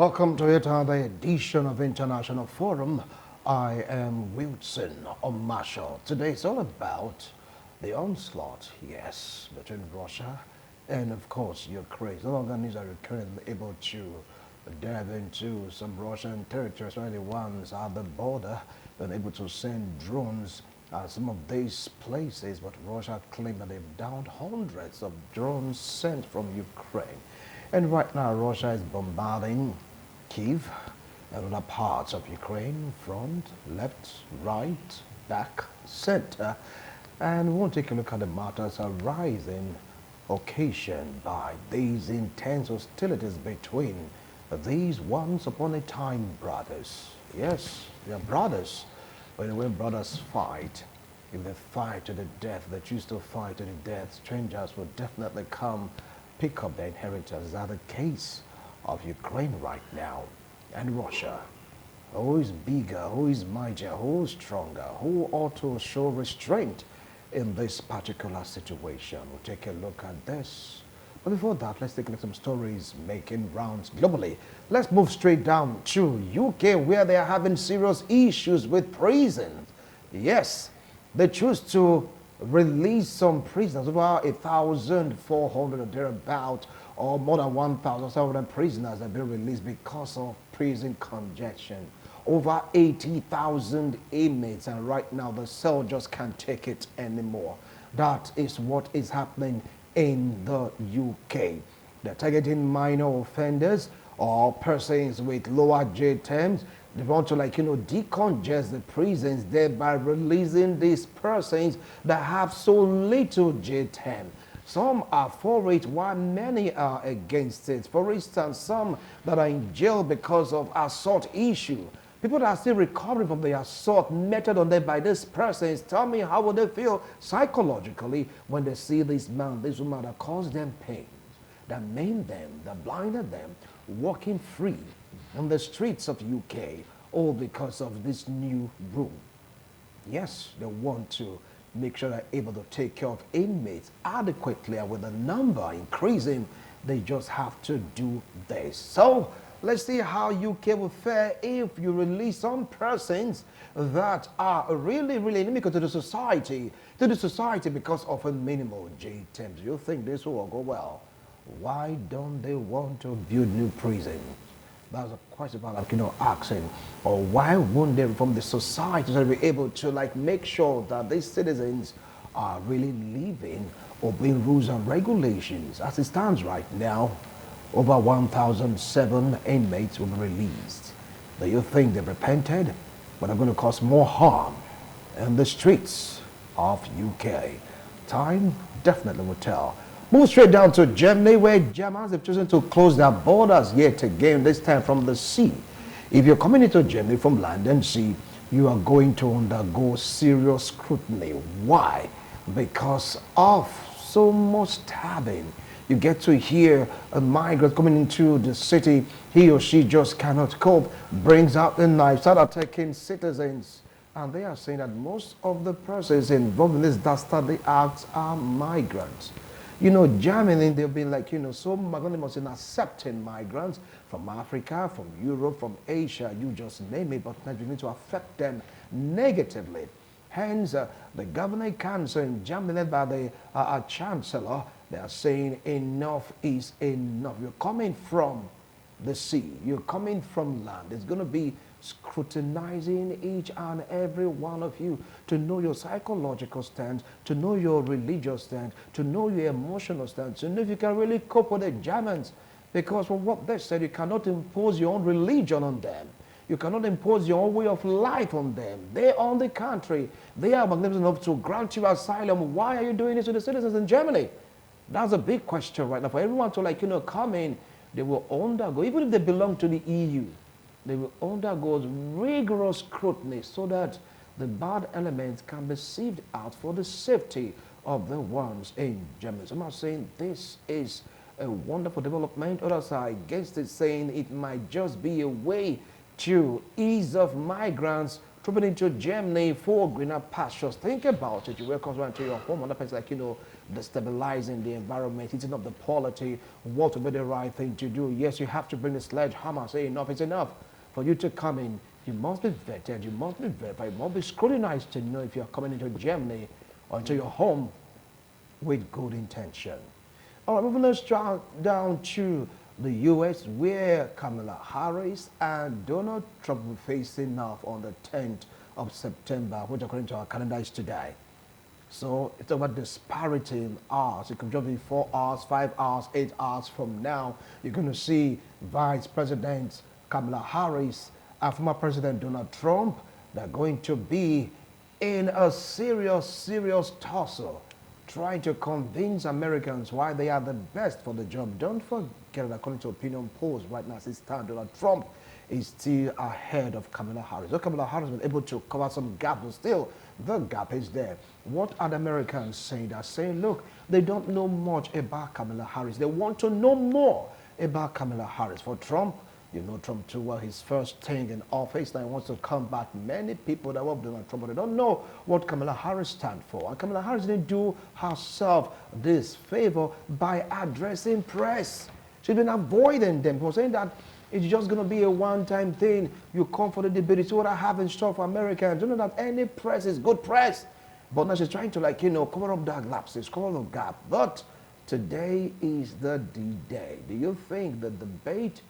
Welcome to yet another edition of International Forum. I am Wilson Marshall. Today it's all about the onslaught, yes, between Russia and, of course, Ukraine. No longer news that Ukraine is able to dive into some Russian territory, especially the ones at the border, been able to send drones at some of these places, but Russia claimed that they've downed hundreds of drones sent from Ukraine. And right now, Russia is bombarding Kyiv and other parts of Ukraine, front, left, right, back, center. And we'll take a look at the matters arising occasioned by these intense hostilities between these once upon a time brothers. Yes, they are brothers. But when brothers fight, if they fight to the death, they choose to fight to the death, strangers will definitely come pick up their inheritance. Is that the case of Ukraine right now? And Russia, who is bigger, who is mightier, who is stronger, who ought to show restraint in this particular situation? We'll take a look at this. But before that, let's take a look at some stories making rounds globally. Let's move straight down to UK, where they are having serious issues with prisons. Yes, they choose to release some prisoners, over 1,400 or thereabout, or more than 1,700 prisoners have been released because of prison congestion. Over 80,000 inmates, and right now the cell just can't take it anymore. That is what is happening in the UK. They're targeting minor offenders or persons with lower jail terms. They want to decongest the prisons, thereby releasing these persons that have so little jail term. Some are for it while many are against it. For instance, some that are in jail because of assault issue. People that are still recovering from the assault meted on them by these persons, tell me how would they feel psychologically when they see this man, this woman that caused them pain, that maimed them, that blinded them, walking free on the streets of UK, all because of this new rule. Yes, they want to make sure they're able to take care of inmates adequately, and with the number increasing, they just have to do this. So let's see how UK will fare if you release some persons that are really inimical to the society because of a minimal jail term. You think this will go well? Why don't they want to build new prisons? That's a question about asking. Or why won't they from the society to be able to make sure that these citizens are really living, obeying rules and regulations? As it stands right now, over 1,007 inmates will be released. Do you think they've repented? But are going to cause more harm in the streets of UK. Time definitely will tell. Move straight down to Germany, where Germans have chosen to close their borders yet again, this time from the sea. If you're coming into Germany from land and sea, you are going to undergo serious scrutiny. Why? Because of so much stabbing. You get to hear a migrant coming into the city, he or she just cannot cope, brings out the knife, start attacking citizens. And they are saying that most of the persons involved in this dastardly acts are migrants. Germany, they've been so magnanimous in accepting migrants from Africa, from Europe, from Asia, you just name it, but now you need to affect them negatively. Hence, the governing council in Germany, led by the chancellor, they are saying enough is enough. You're coming from the sea, you're coming from land. There's going to be scrutinizing each and every one of you to know your psychological stance, to know your religious stance, to know your emotional stance, to know if you can really cope with the Germans. Because from what they said, you cannot impose your own religion on them. You cannot impose your own way of life on them. They own the country. They are magnificent enough to grant you asylum. Why are you doing this to the citizens in Germany? That's a big question right now. For everyone to come in, they will undergo, even if they belong to the EU, they will undergo rigorous scrutiny so that the bad elements can be sieved out for the safety of the ones in Germany. So I'm not saying this is a wonderful development. Others are against it, saying it might just be a way to ease off migrants trooping into Germany for greener pastures. Think about it. You welcome someone to your home, another person destabilizing the environment, eating up the polity, what would be the right thing to do? Yes, you have to bring the sledgehammer, say enough is enough. For you to come in, you must be vetted, you must be verified, you must be scrutinized to know if you're coming into Germany or into your home with good intention. All right, moving us down to the U.S., where Kamala Harris and Donald Trump will be facing off on the 10th of September, which according to our calendar is today. So it's about disparity in hours. It could just be 4 hours, 5 hours, 8 hours from now. You're going to see Vice President Kamala Harris and former President Donald Trump. They're going to be in a serious tussle, trying to convince Americans why they are the best for the job. Don't forget that according to opinion polls right now, as it stands, Donald Trump is still ahead of Kamala Harris. So Kamala Harris has been able to cover some gap, but still the gap is there. What are the Americans saying? They're saying, look, they don't know much about Kamala Harris. They want to know more about Kamala Harris. For Trump, you know Trump too well, his first thing in office, now he wants to come back. Many people that work Donald Trump, but they don't know what Kamala Harris stands for. And Kamala Harris didn't do herself this favor by addressing press. She's been avoiding them, people saying that it's just going to be a one-time thing. You come for the debate. It's what I have in store for Americans. You know that any press is good press. But now she's trying to, like, you know, cover up that lapses, cover up gap. But today is the D-Day. Do you think the debate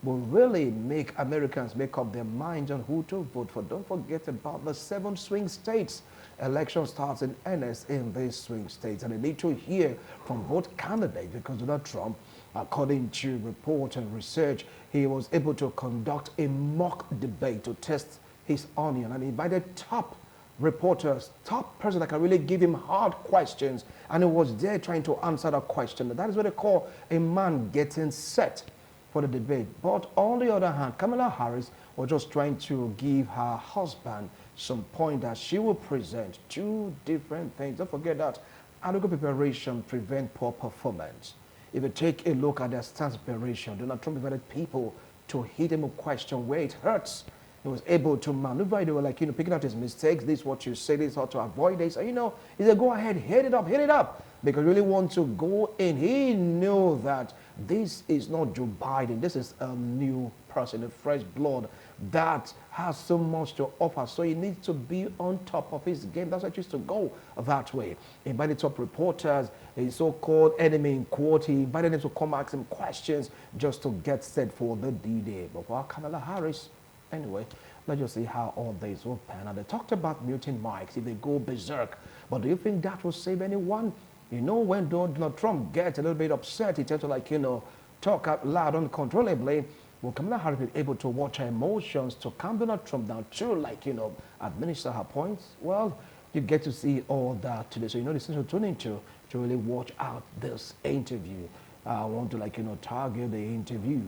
will really make Americans make up their minds on who to vote for? Don't forget about the 7 swing states. Election starts in earnest in these swing states. And they need to hear from both candidates because Donald Trump, according to report and research, he was able to conduct a mock debate to test his onion and invited top reporters, top person that can really give him hard questions, and he was there trying to answer the question. That is what they call a man getting set for the debate. But on the other hand, Kamala Harris was just trying to give her husband some point that she will present 2 different things. Don't forget that adequate preparation prevents poor performance. If you take a look at their stance preparation, Donald Trump invited people to hit him a question where it hurts. He was able to maneuver. They were like, you know, picking out his mistakes. This is what you say, this is how to avoid this. And, you know, he said, go ahead, hit it up. Because you really want to go in. He knew that this is not Joe Biden. This is a new person, a fresh blood that has so much to offer. So he needs to be on top of his game. That's why he used to go that way. He invited top reporters, his so-called enemy in court. He invited them to come ask him questions just to get set for the D-Day. But for Kamala Harris, anyway, let's just see how all this will pan out. They talked about muting mics if they go berserk. But do you think that will save anyone? You know, when Donald Trump gets a little bit upset, he tends to, like, you know, talk out loud uncontrollably. Will Kamala Harris be able to watch her emotions to calm Donald Trump down to, like, you know, administer her points? Well, you get to see all that today. So you know the essential tune into to really watch out this interview. I want to, like, you know, target the interview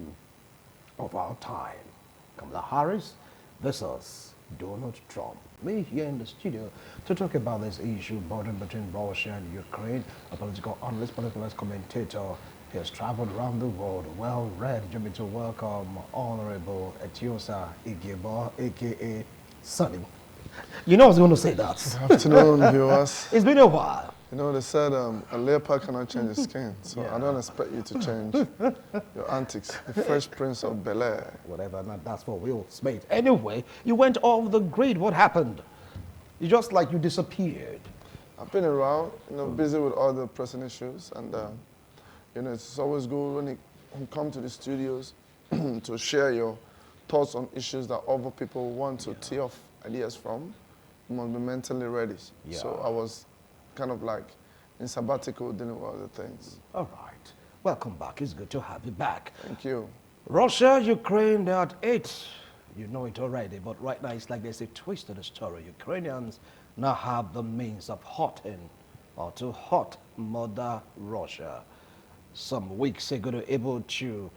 of our time. Kamala Harris versus Donald Trump. Me here in the studio to talk about this issue bordering between Russia and Ukraine. A political analyst, political commentator. He has traveled around the world, well read. Join me to welcome Honorable Etiosa Igebo, aka Sunny. You know I was going to say that. Good afternoon, viewers. It's been a while. You know, they said a leopard cannot change its skin, so yeah. I don't expect you to change your antics. The Fresh Prince of Bel-Air. Whatever, that's for Will Smith. Anyway, you went off the grid. What happened? You just like you disappeared. I've been around, you know, busy with all the pressing issues, and you know, it's always good when you come to the studios to share your thoughts on issues that other people want to tee off ideas from. You must be mentally ready. Yeah. So I was kind of like in sabbatical dealing with other things. All right. Welcome back. It's good to have you back. Thank you. Russia, Ukraine, they're at 8. You know it already, but right now it's like there's a twist to the story. Ukrainians now have the means of hurting or to hurt Mother Russia. Some weeks ago, they were able to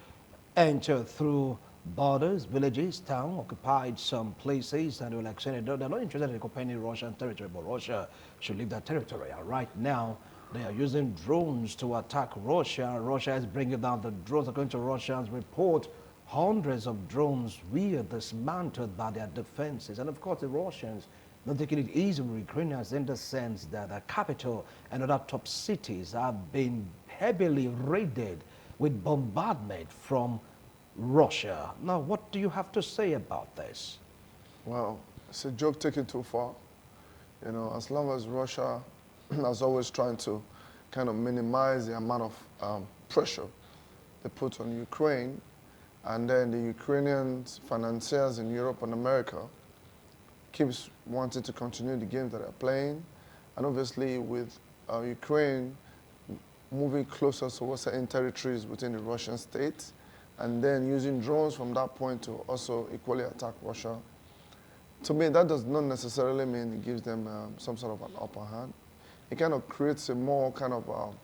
enter through borders, villages, town, occupied some places, and they were like saying they're not interested in occupying Russian territory, but Russia should leave that territory. And right now, they are using drones to attack Russia. Russia is bringing down the drones. According to Russians report, hundreds of drones were dismantled by their defenses. And of course, the Russians not taking it easy with Ukrainians in the sense that the capital and other top cities have been heavily raided with bombardment from Russia. Now, what do you have to say about this? Well, it's a joke taken too far. You know, as long as Russia is always trying to kind of minimize the amount of pressure they put on Ukraine, and then the Ukrainian financiers in Europe and America keeps wanting to continue the game that they're playing. And obviously with Ukraine moving closer towards certain territories within the Russian state, and then using drones from that point to also equally attack Russia. To me, that does not necessarily mean it gives them some sort of an upper hand. It kind of creates a more kind of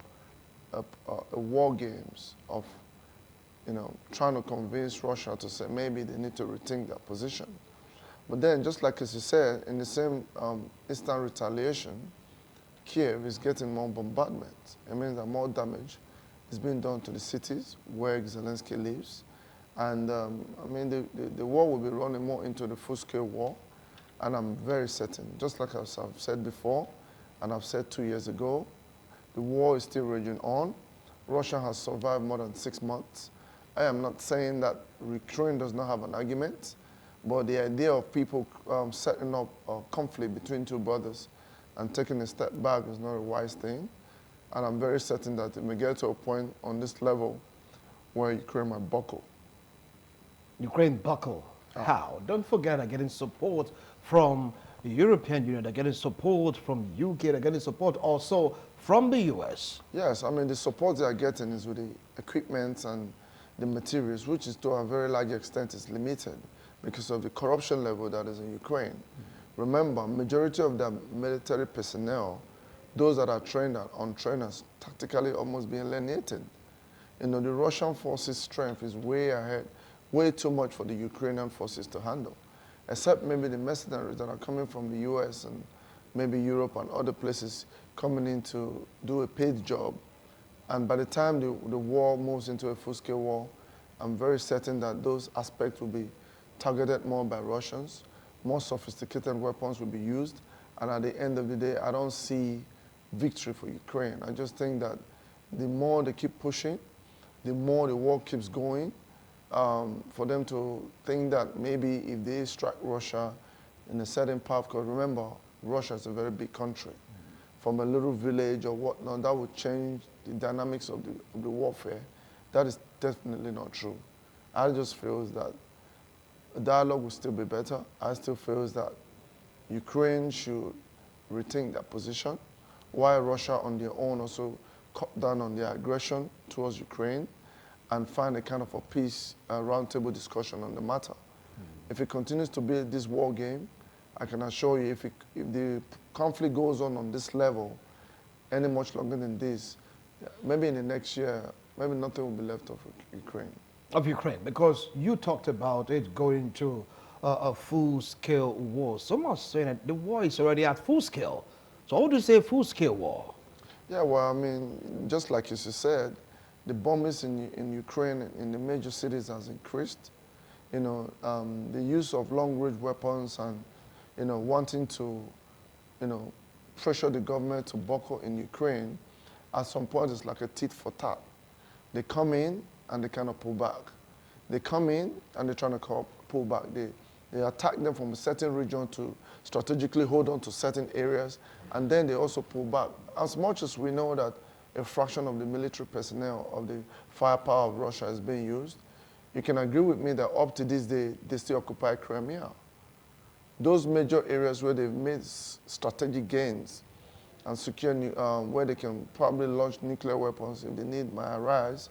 a war games of, you know, trying to convince Russia to say maybe they need to rethink their position. But then, just like as you said, in the same instant retaliation, Kiev is getting more bombardment. It means that more damage is being done to the cities where Zelensky lives. And I mean, the war will be running more into the full-scale war. And I'm very certain, just like I've said before, and I've said 2 years ago, the war is still raging on. Russia has survived more than 6 months. I am not saying that Ukraine does not have an argument, but the idea of people setting up a conflict between two brothers and taking a step back is not a wise thing. And I'm very certain that it may get to a point on this level where Ukraine might buckle. Ukraine buckle. How? Don't forget they're getting support from the European Union, they're getting support from UK, they're getting support also from the US. Yes, I mean, the support they are getting is with the equipment and the materials, which is to a very large extent is limited because of the corruption level that is in Ukraine. Remember, majority of the military personnel, those that are trained and untrained, are tactically almost being alienated. You know, the Russian forces' strength is way ahead, way too much for the Ukrainian forces to handle, except maybe the mercenaries that are coming from the US and maybe Europe and other places coming in to do a paid job. And by the time the war moves into a full-scale war, I'm very certain that those aspects will be targeted more by Russians, more sophisticated weapons will be used, and at the end of the day, I don't see victory for Ukraine. I just think that the more they keep pushing, the more the war keeps going, for them to think that maybe if they strike Russia in a certain path, because remember, Russia is a very big country, from a little village or whatnot, that would change the dynamics of the warfare. That is definitely not true. I just feel that a dialogue will still be better. I still feel that Ukraine should rethink their position, while Russia on their own also cut down on their aggression towards Ukraine and find a kind of a peace roundtable discussion on the matter. If it continues to be this war game, I can assure you if the conflict goes on this level any much longer than this, maybe in the next year, maybe nothing will be left of Ukraine. Of Ukraine, because you talked about it going to a full-scale war. Some are saying that the war is already at full scale. So how do you say full-scale war? Yeah, well, I mean, just like you said, the bombings in Ukraine, in the major cities has increased. You know, the use of long-range weapons and, you know, wanting to, you know, pressure the government to buckle in Ukraine, at some point it's like a tit for tat. They come in and they kind of pull back. They come in and they're trying to pull back. They attack them from a certain region to strategically hold on to certain areas, and then they also pull back. As much as we know that a fraction of the military personnel of the firepower of Russia is being used, you can agree with me that up to this day, they still occupy Crimea. Those major areas where they've made strategic gains and secure, where they can probably launch nuclear weapons if the need might arise,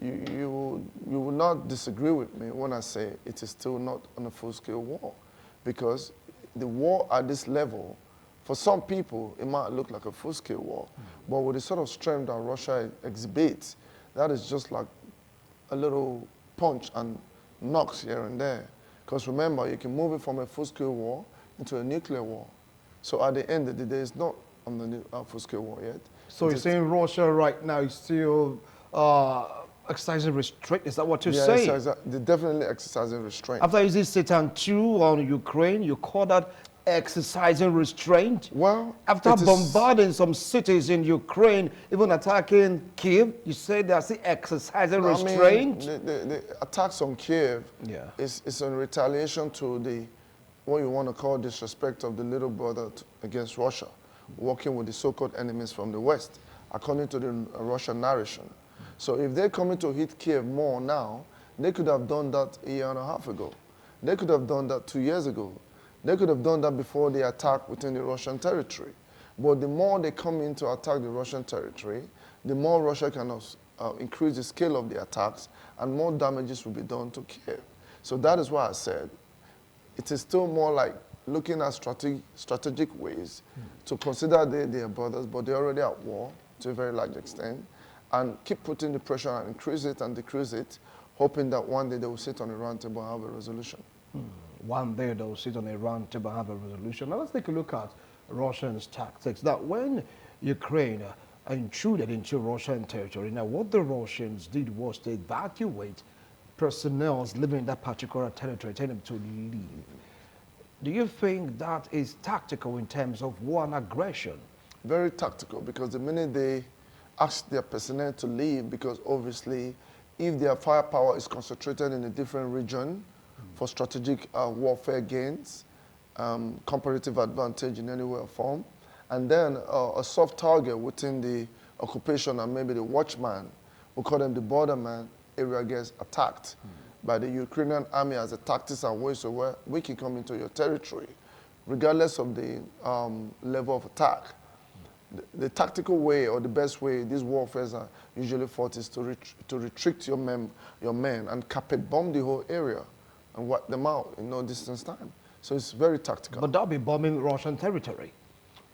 you will not disagree with me when I say it is still not on a full-scale war. Because the war at this level, for some people, it might look like a full-scale war. But with the sort of strength that Russia exhibits, that is just like a little punch and knocks here and there. Because remember, you can move it from a full-scale war into a nuclear war. So at the end of the day, it's not on the full-scale war yet. So you're saying Russia right now is still exercising restraint? Is that what you're saying? They're definitely exercising restraint. After using Satan 2 on Ukraine, you call that exercising restraint? Well, After it is, bombarding some cities in Ukraine, even attacking Kiev, you say they are still exercising I mean, restraint? the attacks on Kiev Yeah. is in retaliation to the, what you want to call disrespect of the little brother against Russia, working with the so-called enemies from the West, according to the Russian narration. So if they're coming to hit Kiev more now, they could have done that a year and a half ago. They could have done that 2 years ago. They could have done that before the attack within the Russian territory. But the more they come in to attack the Russian territory, the more Russia can increase the scale of the attacks and more damages will be done to Kiev. So that is why I said it is still more like looking at strategic ways to consider they are brothers, but they're already at war to a very large extent, and keep putting the pressure and increase it and decrease it, hoping that one day they will sit on a round table and have a resolution. One day they'll sit on a round table and have a resolution. Now let's take a look at Russia's tactics. Now when Ukraine intruded into Russian territory, now what the Russians did was to evacuate personnel living in that particular territory, tell them to leave. Do you think that is tactical in terms of war and aggression? Very tactical, because the minute they ask their personnel to leave, because obviously if their firepower is concentrated in a different region for strategic warfare gains, comparative advantage in any way or form, and then a soft target within the occupation and maybe the watchman, we call them the borderman, area gets attacked by the Ukrainian army as a tactics and ways of where we can come into your territory, regardless of the level of attack. The tactical way or the best way these warfares are usually fought is to retreat your men and carpet bomb the whole area and wipe them out in no distance time. So it's very tactical. But that'll be bombing Russian territory.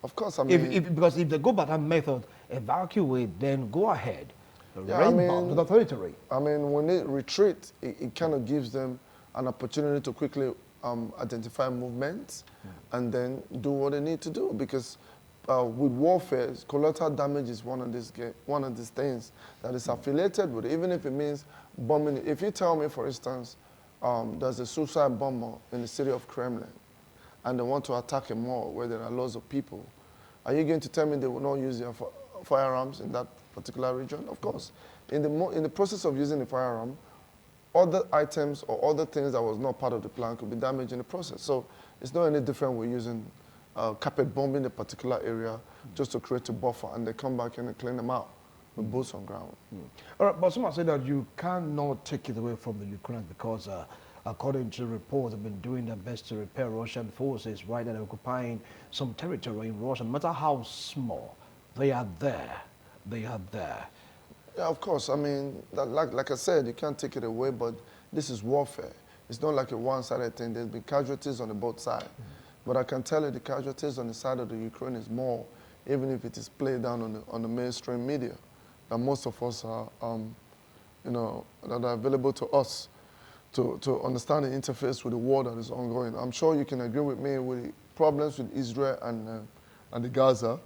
Of course, I mean... Because if they go by that method, evacuate, then go ahead. Yeah, I mean, bomb to the territory. I mean, when they retreat, it kind of gives them an opportunity to quickly identify movements and then do what they need to do. Because with warfare, collateral damage is one of these things that is affiliated with it, even if it means bombing. If you tell me, for instance, there's a suicide bomber in the city of Kremlin, and they want to attack a mall where there are lots of people, are you going to tell me they will not use their firearms in that particular region? Of course. In the process of using the firearm, other items or other things that was not part of the plan could be damaged in the process. So it's not any different with using carpet bombing a particular area just to create a buffer, and they come back and they clean them out with boots on ground. All right, but someone said that you cannot take it away from the Ukraine because according to reports, they've been doing their best to repair Russian forces right now, occupying some territory in Russia. No matter how small, they are there. They are there. Yeah, of course. I mean, like I said, you can't take it away, but this is warfare. It's not like a one-sided thing. There's been casualties on both sides. But I can tell you the casualties on the side of the Ukraine is more, even if it is played down on the mainstream media, that most of us are, that are available to us to understand the interface with the war that is ongoing. I'm sure you can agree with me with the problems with Israel and the Gaza.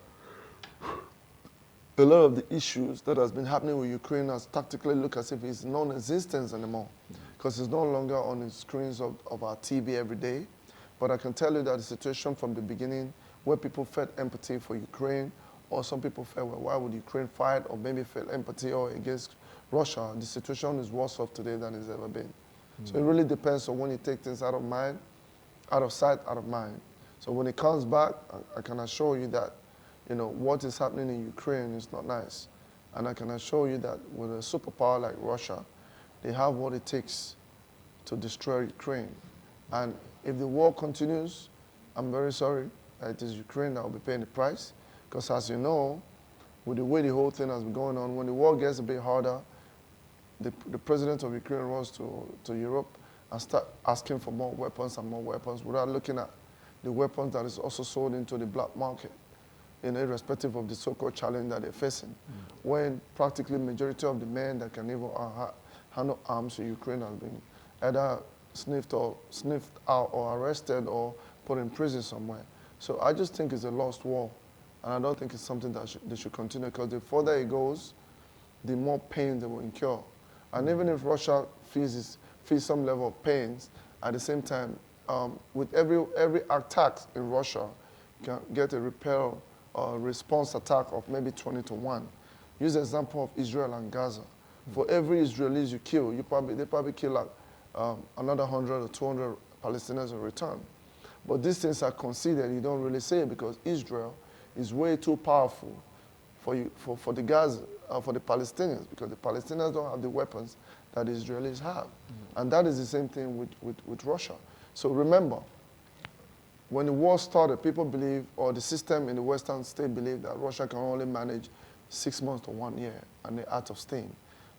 A lot of the issues that has been happening with Ukraine has tactically look as if it's non-existent anymore, because it's no longer on the screens of our TV every day. But I can tell you that the situation from the beginning, where people felt empathy for Ukraine, or some people felt, well, why would Ukraine fight, or maybe felt empathy or against Russia, the situation is worse off today than it's ever been. So it really depends on when you take things out of mind, out of sight, out of mind. So when it comes back, I can assure you that, what is happening in Ukraine is not nice. And I can assure you that with a superpower like Russia, they have what it takes to destroy Ukraine. And if the war continues, I'm very sorry that it is Ukraine that will be paying the price. Because as you know, with the way the whole thing has been going on, when the war gets a bit harder, the president of Ukraine runs to Europe and start asking for more weapons and more weapons without looking at the weapons that is also sold into the black market, irrespective of the so-called challenge that they're facing. When practically majority of the men that can even handle arms in Ukraine have been either sniffed out or arrested or put in prison somewhere. So I just think it's a lost war. And I don't think it's something that they should continue, because the further it goes, the more pain they will incur. And even if Russia feels some level of pain, at the same time, with every attack in Russia, can get a repel or response attack of maybe 20 to 1. Use the example of Israel and Gaza. For every Israelis you kill, they probably kill like another 100 or 200 Palestinians in return. But these things are conceded, you don't really say it because Israel is way too powerful for the Gaza, for the Palestinians, because the Palestinians don't have the weapons that the Israelis have. And that is the same thing with Russia. So remember, when the war started, people believe, or the system in the Western state believed that Russia can only manage 6 months to 1 year, and they're out of steam.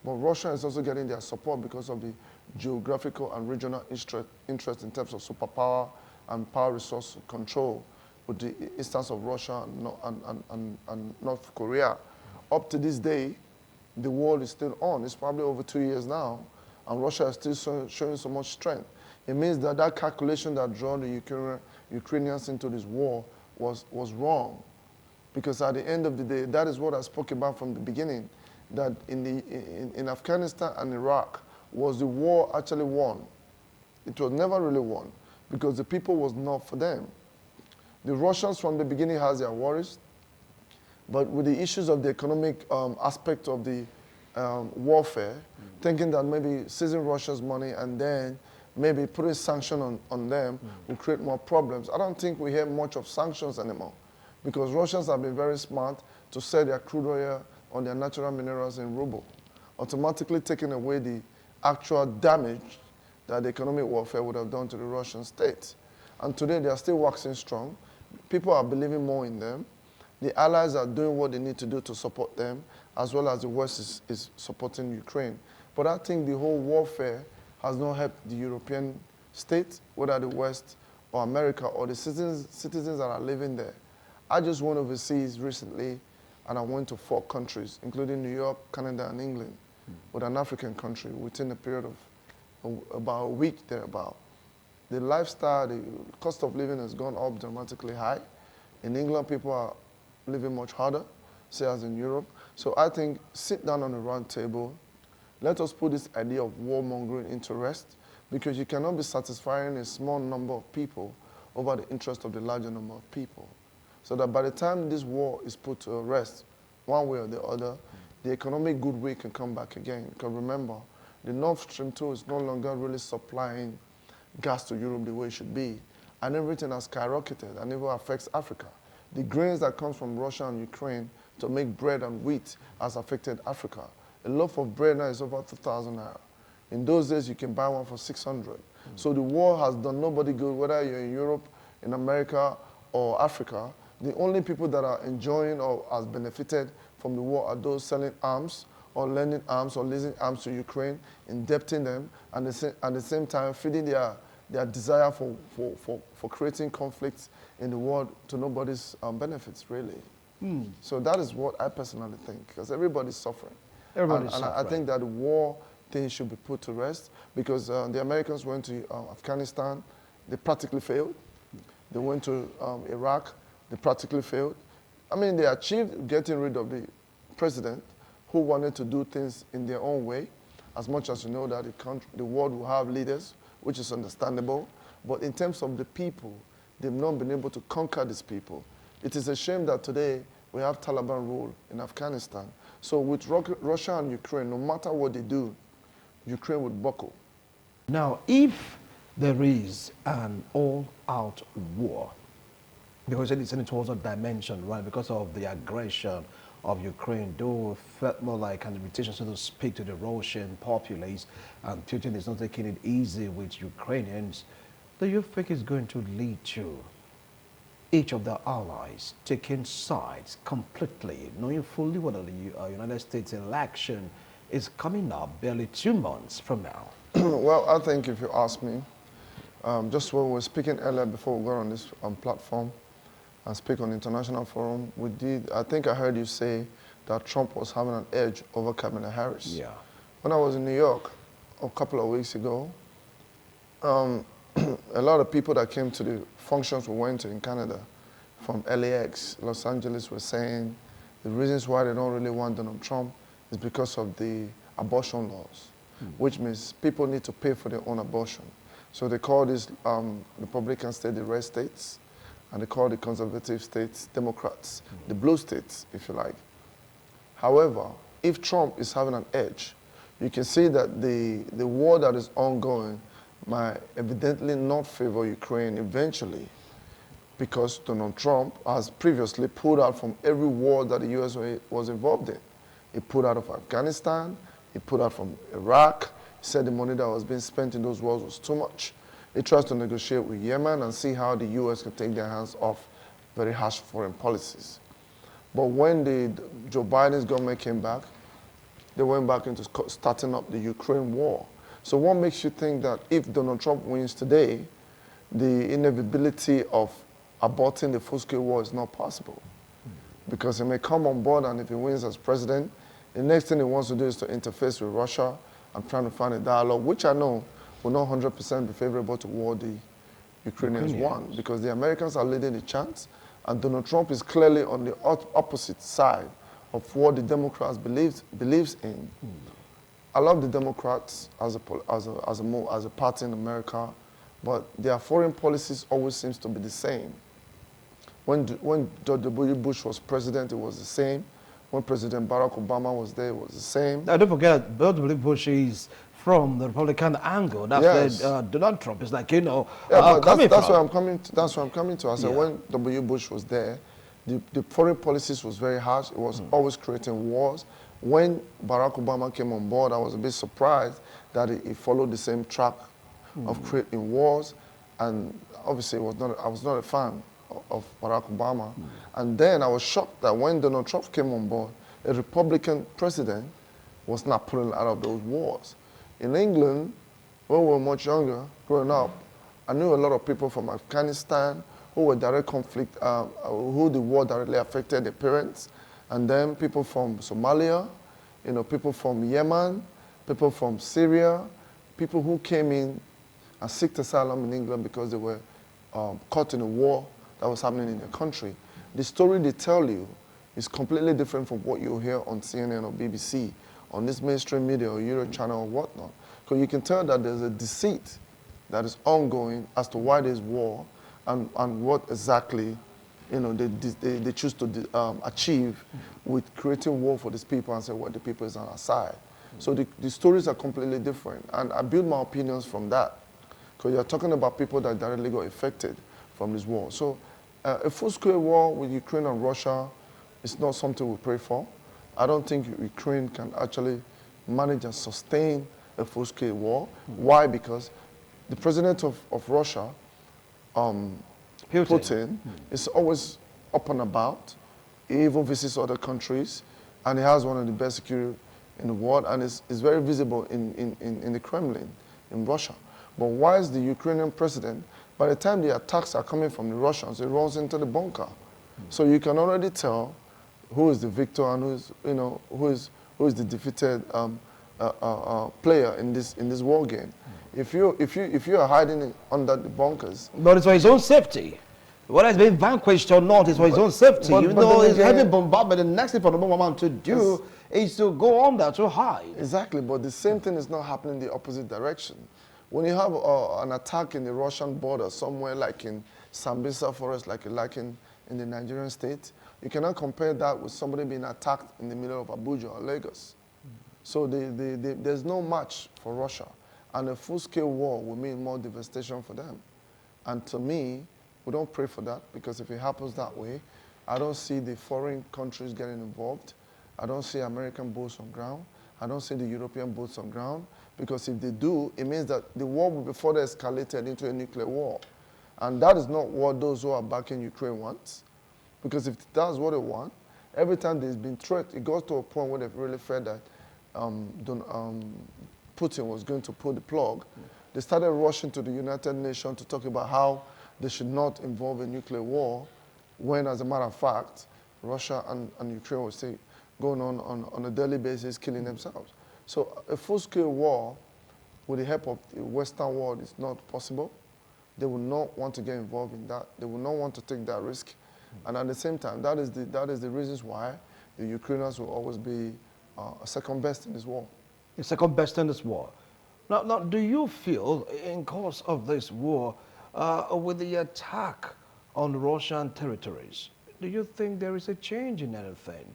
But Russia is also getting their support because of the geographical and regional interest in terms of superpower and power resource control with the instance of Russia and North Korea. Up to this day, the war is still on. It's probably over 2 years now, and Russia is still showing so much strength. It means that that calculation that drew the Ukrainians into this war was wrong. Because at the end of the day, that is what I spoke about from the beginning, that in Afghanistan and Iraq, was the war actually won? It was never really won, because the people was not for them. The Russians from the beginning has their worries, but with the issues of the economic aspect of the warfare, thinking that maybe seizing Russia's money and then maybe putting sanction on them will create more problems. I don't think we hear much of sanctions anymore, because Russians have been very smart to sell their crude oil on their natural minerals in ruble, automatically taking away the actual damage that the economic warfare would have done to the Russian state. And today they are still waxing strong. People are believing more in them. The allies are doing what they need to do to support them, as well as the West is supporting Ukraine. But I think the whole warfare has not helped the European states, whether the West or America or the citizens that are living there. I just went overseas recently, and I went to 4 countries, including New York, Canada, and England, with an African country within a period of about a week thereabout. The lifestyle, the cost of living has gone up dramatically high. In England, people are living much harder, say as in Europe. So I think sit down on a round table. Let us put this idea of warmongering into rest, because you cannot be satisfying a small number of people over the interest of the larger number of people. So that by the time this war is put to rest, one way or the other, the economic goodwill can come back again. Because remember, the Nord Stream 2 is no longer really supplying gas to Europe the way it should be. And everything has skyrocketed, and it affects Africa. The grains that comes from Russia and Ukraine to make bread and wheat has affected Africa. A loaf of bread now is over 2,000 naira. In those days, you can buy one for 600. So the war has done nobody good, whether you're in Europe, in America, or Africa. The only people that are enjoying or has benefited from the war are those selling arms or lending arms or leasing arms to Ukraine, indebting them, and at the same time feeding their desire for creating conflicts in the world to nobody's benefits, really. So that is what I personally think, because everybody's suffering. Everybody's and suffering. I think that the war thing should be put to rest, because the Americans went to Afghanistan, they practically failed. They went to Iraq, they practically failed. I mean, they achieved getting rid of the president who wanted to do things in their own way, as much as you know that the world will have leaders, which is understandable. But in terms of the people, they've not been able to conquer these people. It is a shame that today we have Taliban rule in Afghanistan. So with Russia and Ukraine, no matter what they do, Ukraine would buckle. Now, if there is an all-out war, because it's in towards a dimension, right, because of the aggression of Ukraine, though felt more like an invitation to speak to the Russian populace, and Putin is not taking it easy with Ukrainians, do you think it's going to lead to each of the allies taking sides completely, knowing fully well that the United States election is coming up barely 2 months from now? Well, I think if you ask me, just when we were speaking earlier before we got on this platform and speak on the international forum, I think I heard you say that Trump was having an edge over Kamala Harris. Yeah. When I was in New York a couple of weeks ago, a lot of people that came to the functions we went to in Canada from LAX, Los Angeles, were saying the reasons why they don't really want Donald Trump is because of the abortion laws, which means people need to pay for their own abortion. So they call these Republican states the red states, and they call the conservative states Democrats, the blue states, if you like. However, if Trump is having an edge, you can see that the war that is ongoing might evidently not favor Ukraine eventually, because Donald Trump has previously pulled out from every war that the US was involved in. He pulled out of Afghanistan, he pulled out from Iraq. He said the money that was being spent in those wars was too much. He tries to negotiate with Yemen and see how the US can take their hands off very harsh foreign policies. But when Joe Biden's government came back, they went back into starting up the Ukraine war. So what makes you think that if Donald Trump wins today, the inevitability of aborting the full-scale war is not possible? Because he may come on board, and if he wins as president, the next thing he wants to do is to interface with Russia and trying to find a dialogue, which I know will not 100% be favorable to what the Ukrainians want, because the Americans are leading the chance, and Donald Trump is clearly on the opposite side of what the Democrats believes in. I love the Democrats as a party in America, but their foreign policies always seems to be the same. When George W. Bush was president, it was the same. When President Barack Obama was there, it was the same. Now, don't forget, George W. Bush is from the Republican angle. That's Yes. where Donald Trump is like, Yeah, but that's where I'm coming to. That's where I'm coming to. I said when W. Bush was there, the foreign policies was very harsh. It was always creating wars. When Barack Obama came on board, I was a bit surprised that he followed the same track of creating wars, and obviously I was not a fan of Barack Obama. And then I was shocked that when Donald Trump came on board, a Republican president was not pulling out of those wars. In England, when we were much younger, growing up, I knew a lot of people from Afghanistan who were direct conflict, who the war directly affected their parents, and then people from Somalia, people from Yemen, people from Syria, people who came in and sought asylum in England because they were caught in a war that was happening in their country. The story they tell you is completely different from what you hear on CNN or BBC, on this mainstream media or Euro channel or whatnot. Because you can tell that there's a deceit that is ongoing as to why there's war and what exactly they choose to achieve with creating war for these people and say, well, the people is on our side. So the stories are completely different. And I build my opinions from that. Because you're talking about people that directly got affected from this war. So a full-scale war with Ukraine and Russia is not something we pray for. I don't think Ukraine can actually manage and sustain a full-scale war. Why? Because the president of Russia, Putin, is always up and about. He even visits other countries, and he has one of the best security in the world, and is very visible in the Kremlin, in Russia. But why is the Ukrainian president, by the time the attacks are coming from the Russians, he runs into the bunker? So you can already tell who is the victor and who is the defeated player in this war game. If you are hiding under the bunkers, but it's for his own safety. Whether it's being vanquished or not, it's for his own safety. Even though he's heavy bombardment, the next thing for the moment to do is to go under to hide. Exactly, but the same thing is not happening in the opposite direction. When you have an attack in the Russian border, somewhere like in Sambisa forest, like in the Nigerian state, you cannot compare that with somebody being attacked in the middle of Abuja or Lagos. So there's no match for Russia. And a full-scale war will mean more devastation for them. And to me, we don't pray for that, because if it happens that way, I don't see the foreign countries getting involved. I don't see American boots on ground. I don't see the European boots on ground, because if they do, it means that the war will be further escalated into a nuclear war. And that is not what those who are backing Ukraine want. Because if that's what they want, every time there's been threat, it goes to a point where they've really felt that Putin was going to pull the plug. They started rushing to the United Nations to talk about how they should not involve a nuclear war, when, as a matter of fact, Russia and Ukraine were still going on a daily basis, killing themselves. So a full-scale war, with the help of the Western world, is not possible. They will not want to get involved in that. They will not want to take that risk. And at the same time, that is the reasons why the Ukrainians will always be second best in this war. The second best in this war. Now, do you feel, in course of this war, with the attack on Russian territories, do you think there is a change in anything?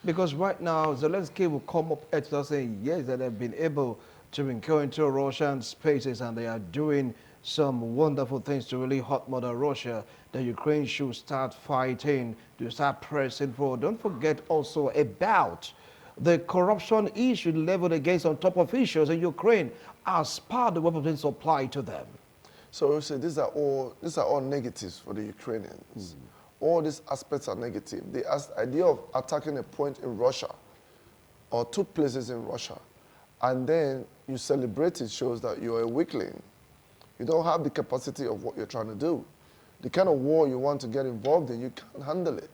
Because right now, Zelensky will come up at us saying, yes, that they've been able to go into Russian spaces and they are doing some wonderful things to really hot mother Russia, that Ukraine should start fighting, to start pressing forward. Don't forget also about the corruption issue leveled against on top of issues in Ukraine as part of the weapons being supplied to them. So we say these are all negatives for the Ukrainians. All these aspects are negative. The idea of attacking a point in Russia or two places in Russia, and then you celebrate it, shows that you're a weakling. You don't have the capacity of what you're trying to do. The kind of war you want to get involved in, you can't handle it.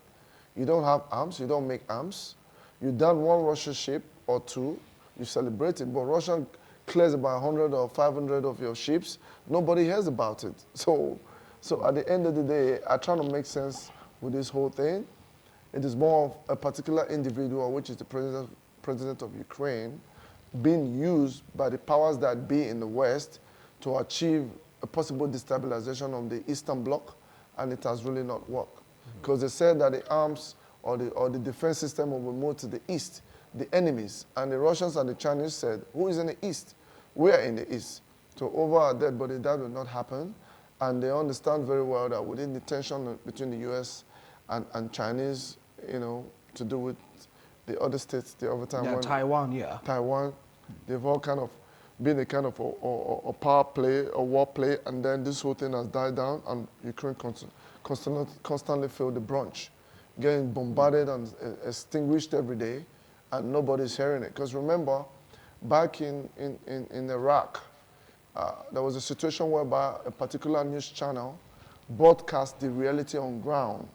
You don't have arms, you don't make arms. You down one Russian ship or two, you celebrate it, but Russia clears about 100 or 500 of your ships, nobody hears about it. So at the end of the day, I try to make sense with this whole thing. It is more of a particular individual, which is the president of Ukraine, being used by the powers that be in the West to achieve a possible destabilization of the Eastern Bloc, and it has really not worked. Because they said that the arms or the defense system will be moved to the East, the enemies. And the Russians and the Chinese said, who is in the East? We are in the East. So over our dead body, that will not happen. And they understand very well that within the tension between the US and Chinese, to do with the other states, the other time. Yeah, Taiwan, yeah. Taiwan, they've all kind of been a kind of a power play, a war play, and then this whole thing has died down, and Ukraine constantly feel the brunt, getting bombarded and extinguished every day, and nobody's hearing it. Because remember, back in Iraq, there was a situation whereby a particular news channel broadcast the reality on ground,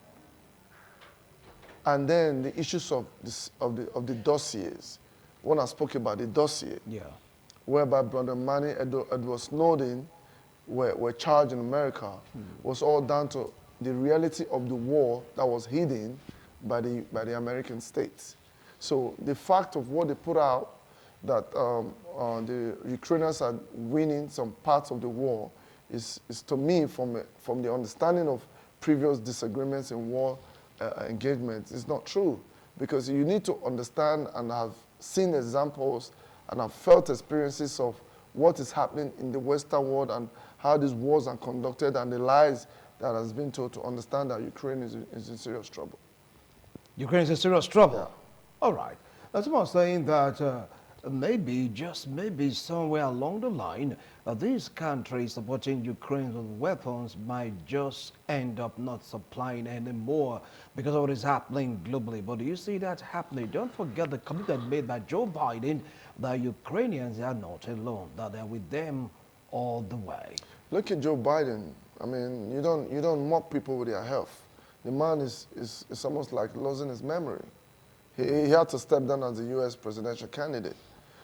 and then the issues of the dossiers. When I spoke about the dossier, Yeah. whereby Brother Manny Edward Snowden were charged in America, was all down to the reality of the war that was hidden by the American states. So the fact of what they put out, that the Ukrainians are winning some parts of the war, is to me, from the understanding of previous disagreements in war engagements, is not true. Because you need to understand and have seen examples and have felt experiences of what is happening in the Western world and how these wars are conducted and the lies that has been told, to understand that Ukraine is in serious trouble. Ukraine is in serious trouble. Yeah. All right. Now, someone saying that maybe, just maybe, somewhere along the line, these countries supporting Ukraine with weapons might just end up not supplying anymore because of what is happening globally. But do you see that happening? Don't forget the commitment made by Joe Biden that Ukrainians are not alone, that they're with them all the way. Look at Joe Biden. I mean, you don't mock people with their health. The man is almost like losing his memory. He had to step down as the U.S. presidential candidate.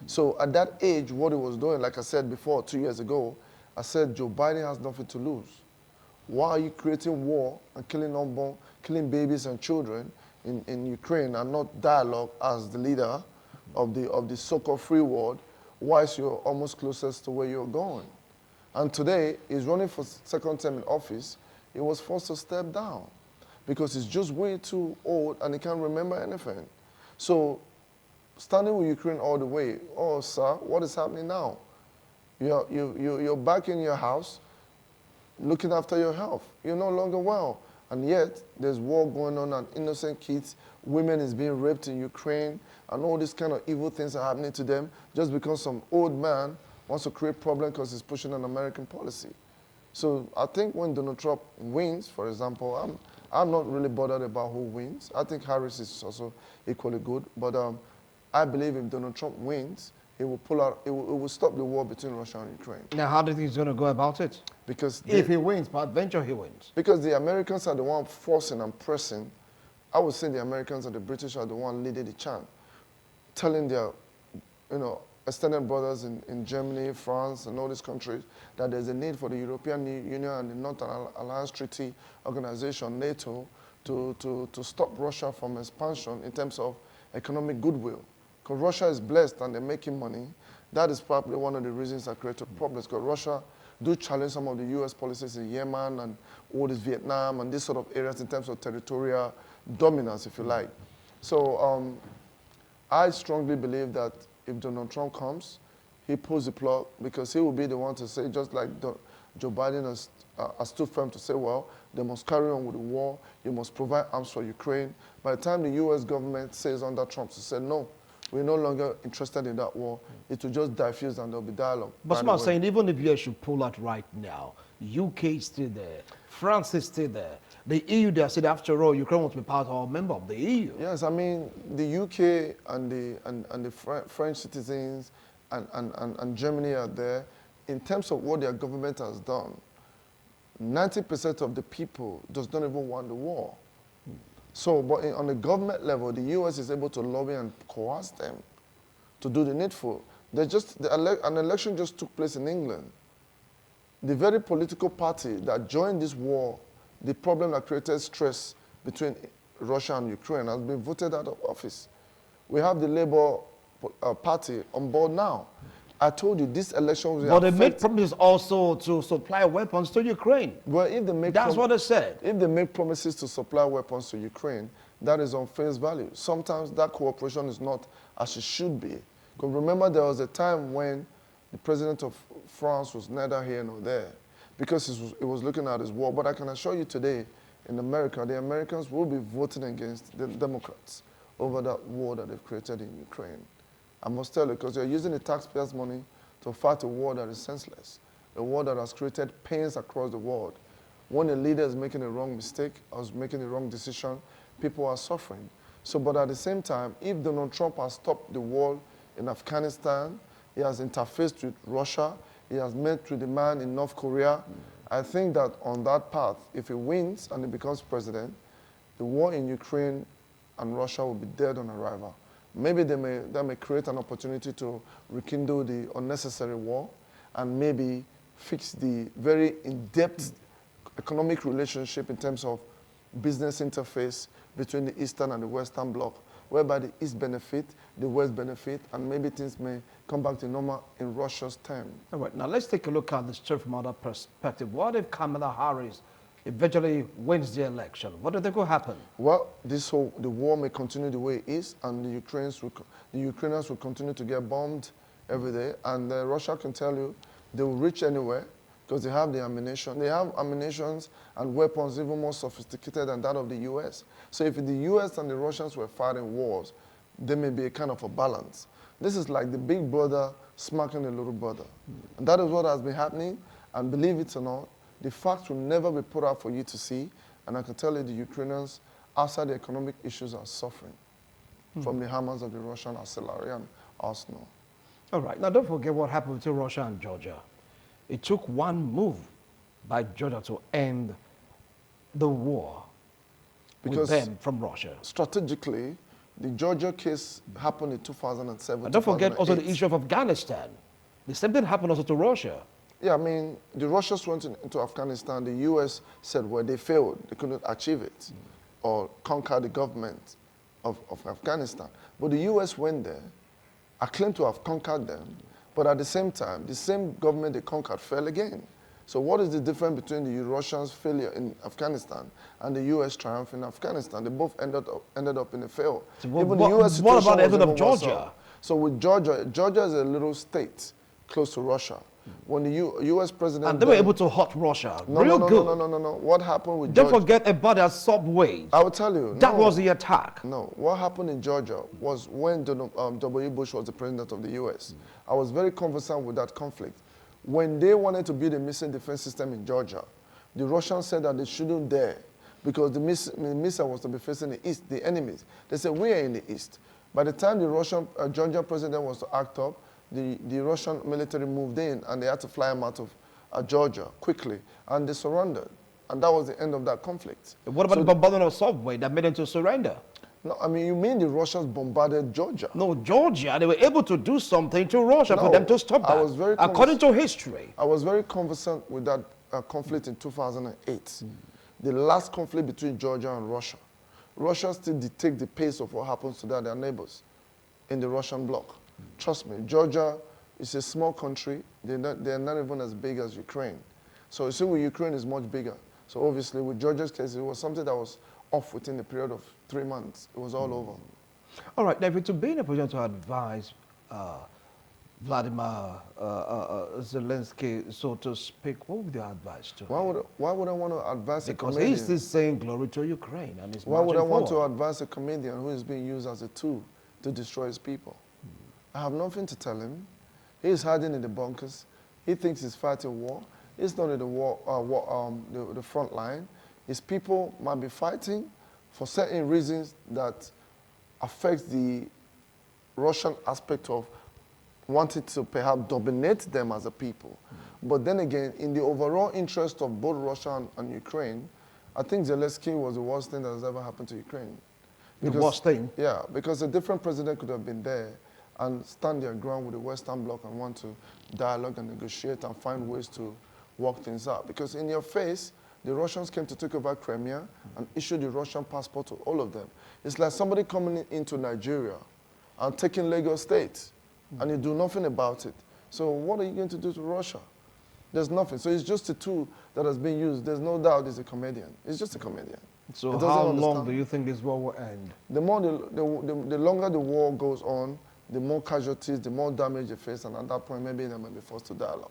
So at that age, what he was doing, like I said before, 2 years ago, I said Joe Biden has nothing to lose. Why are you creating war and killing unborn, killing babies and children in Ukraine and not dialogue as the leader of the so-called free world, whilst you're almost closest to where you're going? And today, he's running for second term in office. He was forced to step down because he's just way too old and he can't remember anything. So standing with Ukraine all the way, oh, sir, what is happening now? You're back in your house looking after your health. You're no longer well. And yet, there's war going on and innocent kids, women is being raped in Ukraine, and all these kind of evil things are happening to them just because some old man wants to create problem because he's pushing an American policy. So I think when Donald Trump wins, for example, I'm not really bothered about who wins. I think Harris is also equally good. But I believe if Donald Trump wins, he will pull out, it will stop the war between Russia and Ukraine. Now, how do you think he's going to go about it? Because If he wins, by adventure he wins. Because the Americans are the one forcing and pressing. I would say the Americans and the British are the one leading the chant, telling their, extended brothers in Germany, France, and all these countries that there's a need for the European Union and the Northern Alliance Treaty Organization, NATO, to stop Russia from expansion in terms of economic goodwill. Because Russia is blessed and they're making money. That is probably one of the reasons that created problems, because Russia do challenge some of the U.S. policies in Yemen and all this Vietnam and these sort of areas in terms of territorial dominance, if you like. So I strongly believe that if Donald Trump comes, he pulls the plug, because he will be the one to say, just like Joe Biden has stood firm to say, well, they must carry on with the war, you must provide arms for Ukraine. By the time the U.S. government says under Trump to say, no, we're no longer interested in that war, it will just diffuse and there'll be dialogue. But some are saying even if US should pull out right now, UK is still there, France is still there, the EU, they said after all, Ukraine wants to be part of a member of the EU. Yes, I mean, the UK and the French citizens and Germany are there. In terms of what their government has done, 90% of the people does not even want the war. So, but on the government level, the US is able to lobby and coerce them to do the needful. An election just took place in England. The very political party that joined this war, the problem that created stress between Russia and Ukraine, has been voted out of office. We have the Labour Party on board now. I told you this election was. But they made promises also to supply weapons to Ukraine. Well, if they make that's what they said. If they make promises to supply weapons to Ukraine, that is on face value. Sometimes that cooperation is not as it should be. Because remember, there was a time when the president of France was neither here nor there, because he was looking at his war. But I can assure you today, in America, the Americans will be voting against the Democrats over that war that they've created in Ukraine. I must tell you, because they're using the taxpayers' money to fight a war that is senseless, a war that has created pains across the world. When a leader is making a wrong mistake or is making a wrong decision, people are suffering. So, but at the same time, if Donald Trump has stopped the war in Afghanistan, he has interfaced with Russia, he has met with the man in North Korea, I think that on that path, if he wins and he becomes president, the war in Ukraine and Russia will be dead on arrival. Maybe that may create an opportunity to rekindle the unnecessary war and maybe fix the very in-depth economic relationship in terms of business interface between the Eastern and the Western bloc, whereby the East benefit, the West benefit, and maybe things may come back to normal in Russia's term. All right, now let's take a look at the story from another perspective. What if Kamala Harris eventually wins the election? What do you think will happen? Well, the war may continue the way it is, and the Ukrainians will continue to get bombed every day, and Russia can tell you they will reach anywhere because they have the ammunition. They have ammunitions and weapons even more sophisticated than that of the U.S. So if the U.S. and the Russians were fighting wars, there may be a kind of a balance. This is like the big brother smacking the little brother. And that is what has been happening, and believe it or not, the facts will never be put out for you to see, and I can tell you the Ukrainians, outside the economic issues, are suffering from the hammers of the Russian artillery and arsenal. All right, now don't forget what happened between Russia and Georgia. It took one move by Georgia to end the war with them from Russia. Strategically, the Georgia case happened in 2007. And don't forget also the issue of Afghanistan. The same thing happened also to Russia. Yeah, I mean, the Russians went into Afghanistan. The U.S. said, well, they failed. They couldn't achieve it or conquer the government of Afghanistan. But the U.S. went there, claimed to have conquered them, but at the same time, the same government they conquered fell again. So what is the difference between the Russians' failure in Afghanistan and the U.S. triumph in Afghanistan? They both ended up in a fail. So what about the end of Georgia? So with Georgia is a little state close to Russia. When the U.S. president... And they were able to hurt Russia. No. What happened with Georgia... Don't forget about their subways. I will tell you. That was the attack. No. What happened in Georgia was when W. Bush was the president of the U.S. I was very conversant with that conflict. When they wanted to build a missile defense system in Georgia, the Russians said that they shouldn't dare because the missile was to be facing the east, the enemies. They said, we are in the east. By the time the Georgian president was to act up, the Russian military moved in and they had to fly him out of Georgia quickly, and they surrendered. And that was the end of that conflict. What about the bombardment of subway that made them to surrender? No, I mean, you mean the Russians bombarded Georgia? No, Georgia, they were able to do something to Russia for them to stop that, according to history. I was very conversant with that conflict in 2008. The last conflict between Georgia and Russia. Russia still dictates the pace of what happens to their neighbors in the Russian bloc. Trust me, Georgia It's a small country. They're not even as big as Ukraine. So you see, with Ukraine is much bigger. So obviously, with Georgia's case, it was something that was off within the period of 3 months. It was all over. All right, David, to be in a position to advise Vladimir Zelensky, so to speak, what would your advice to him? Why would I want to advise a Because comedian? he's still saying glory to Ukraine and he's Why would I marching want to forward. advise a comedian who is being used as a tool to destroy his people? I have nothing to tell him. He's hiding in the bunkers. He thinks he's fighting war. He's not in the war, the front line. His people might be fighting for certain reasons that affect the Russian aspect of wanting to perhaps dominate them as a people. But then again, in the overall interest of both Russia and Ukraine, I think Zelensky was the worst thing that has ever happened to Ukraine. The worst thing? Yeah, because a different president could have been there and stand their ground with the Western Bloc and want to dialogue and negotiate and find ways to work things out. Because in your face, the Russians came to take over Crimea and issued the Russian passport to all of them. It's like somebody coming into Nigeria and taking Lagos State, and you do nothing about it. So what are you going to do to Russia? There's nothing. So it's just a tool that has been used. There's no doubt he's a comedian. He's just a comedian. So how long do you think this war will end? The longer the war goes on, the more casualties, the more damage they face, and at that point, maybe they might be forced to dialogue.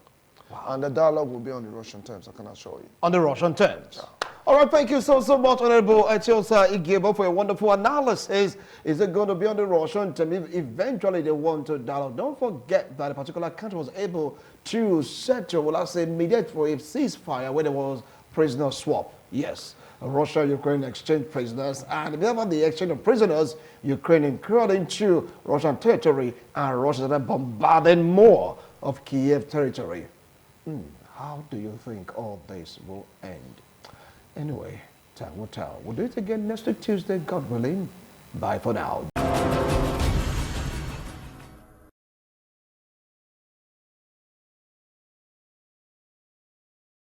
Wow. And the dialogue will be on the Russian terms, I can assure you. On the Russian terms? Yeah. All right, thank you so much, Honorable Etiosa Igebo, for a wonderful analysis. Is it going to be on the Russian term? If eventually they want to dialogue, don't forget that a particular country was able to settle, well, I say, mediate for a ceasefire where there was prisoner swap. Yes. Russia and Ukraine exchanged prisoners, and whenever the exchange of prisoners, Ukraine incurred into Russian territory, and Russia started bombarding more of Kiev territory. How do you think all this will end? Anyway, time will tell. We'll do it again next week, Tuesday, God willing. Bye for now.